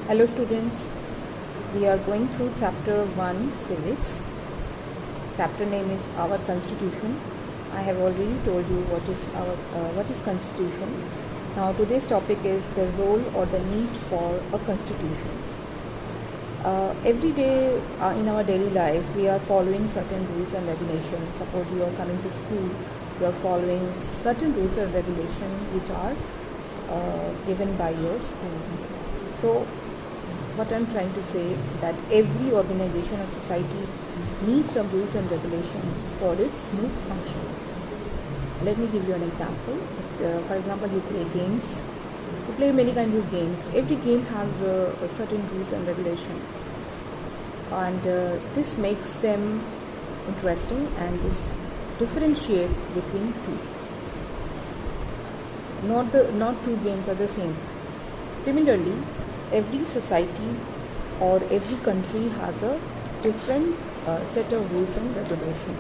Hello students, we are going through chapter 1 civics. Chapter name is Our Constitution. I have already told you what is constitution. Now today's topic is the role or the need for a constitution. Every day in our daily life we are following certain rules and regulations. Suppose you are coming to school, you are following certain rules and regulations which are given by your school. So what I'm trying to say that every organization or society needs some rules and regulation for its smooth function. Let me give you an example. For example, you play games. You play many kinds of games. Every game has certain rules and regulations, and this makes them interesting, and this differentiate between two. Not two games are the same. Similarly, every society or every country has a different set of rules and regulations.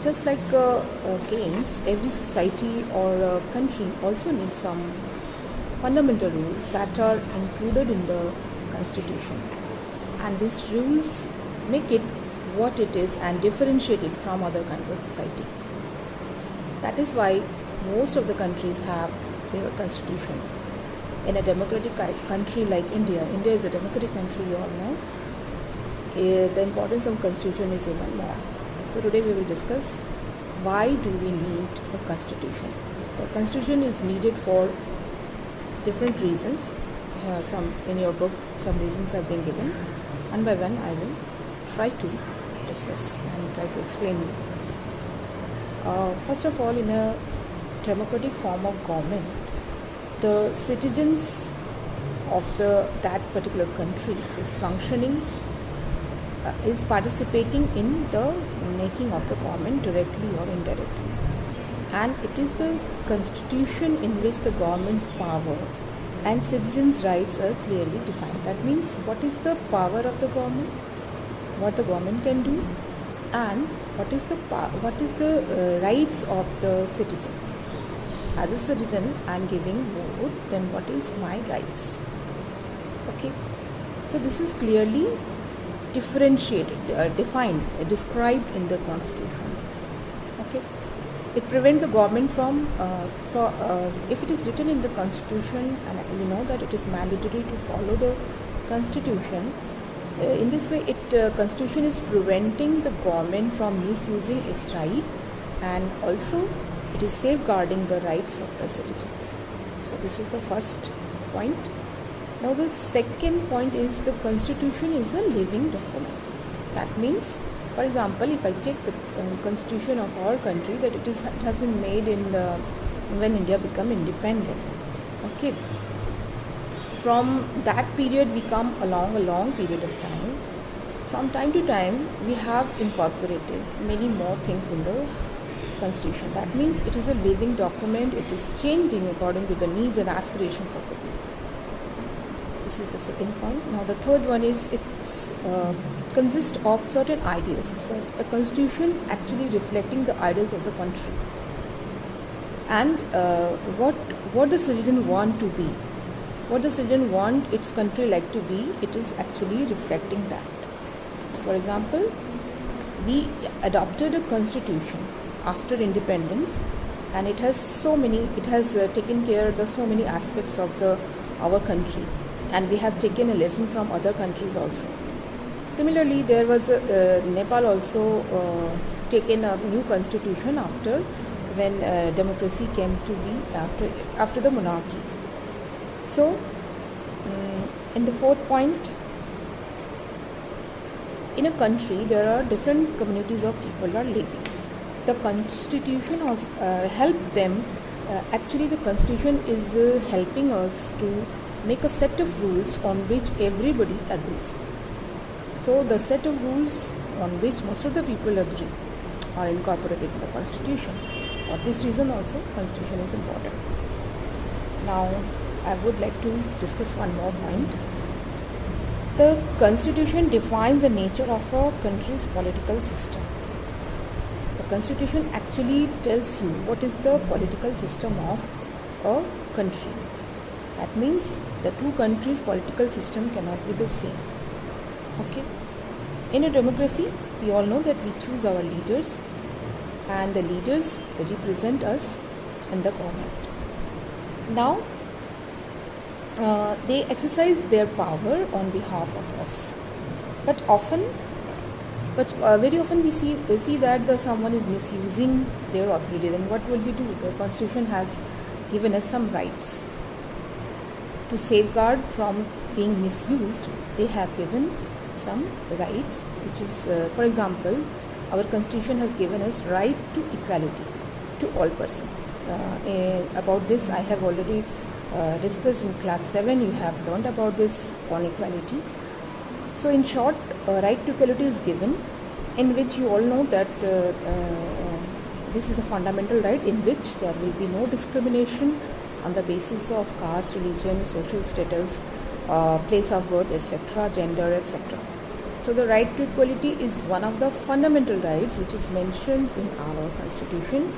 Just like games, every society or country also needs some fundamental rules that are included in the constitution, and these rules make it what it is and differentiate it from other kinds of society. That is why most of the countries have their constitution. In a democratic country like India is a democratic country, you all know, the importance of constitution is even more. So today we will discuss why do we need a constitution. The constitution is needed for different reasons. Here some in your book some reasons have been given. One by one I will try to discuss and try to explain. First of all, in a democratic form of government, the citizens of that particular country is functioning, is participating in the making of the government directly or indirectly, and it is the constitution in which the government's power and citizens' rights are clearly defined. That means what is the power of the government, what the government can do, and what is the rights of the citizens. As a citizen, I am giving vote, then what is my rights? Okay, so this is clearly differentiated, defined, described in the constitution. Okay, it prevents the government from, if it is written in the constitution, and we know that it is mandatory to follow the constitution. In this way, constitution is preventing the government from misusing its right, and also it is safeguarding the rights of the citizens. So this is the first point. Now the second point is the constitution is a living document. That means, for example, if I take the constitution of our country, that it has been made when India became independent. Okay. From that period we come along a long period of time. From time to time we have incorporated many more things in the constitution. That means it is a living document. It is changing according to the needs and aspirations of the people. This is the second point. Now the third one is it consists of certain ideals. So a constitution actually reflecting the ideals of the country, and what the citizen want to be, what the citizen want its country like to be, it is actually reflecting that. For example, we adopted a constitution after independence, and it has taken care of so many aspects of our country, and we have taken a lesson from other countries also. Similarly, there was Nepal also taken a new constitution when democracy came to be after the monarchy. So in the fourth point, in a country there are different communities of people are living. The constitution also help them. Actually, the constitution is helping us to make a set of rules on which everybody agrees. So the set of rules on which most of the people agree are incorporated in the constitution. For this reason also constitution is important. Now I would like to discuss one more point. The constitution defines the nature of a country's political system. The constitution actually tells you what is the political system of a country. That means the two countries' political system cannot be the same. Okay. In a democracy, we all know that we choose our leaders, and the leaders represent us in the government. Now, they exercise their power on behalf of us, but very often we see that someone is misusing their authority. Then what will we do? The Constitution has given us some rights to safeguard from being misused. They have given some rights, which is, for example, our Constitution has given us right to equality to all persons. About this, I have already discussed in class 7. You have learned about this on equality. So, in short, right to equality is given, in which you all know that this is a fundamental right in which there will be no discrimination on the basis of caste, religion, social status, place of birth, etc., gender, etc. So the right to equality is one of the fundamental rights which is mentioned in our Constitution.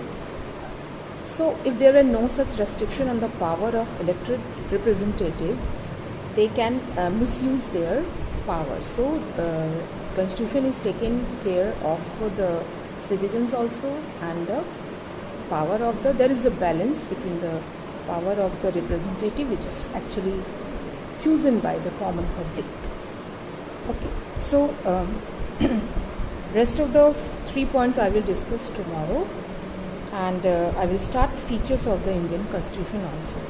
So if there are no such restriction on the power of elected representative, they can misuse their power. So Constitution is taking care of the citizens also, and the power of there is a balance between the power of the representative, which is actually chosen by the common public. Okay, so rest of the 3 points I will discuss tomorrow, and I will start features of the Indian Constitution also.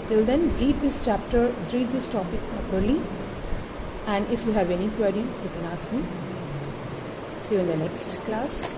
Till then, read this topic properly, and if you have any query, you can ask me. See you in the next class.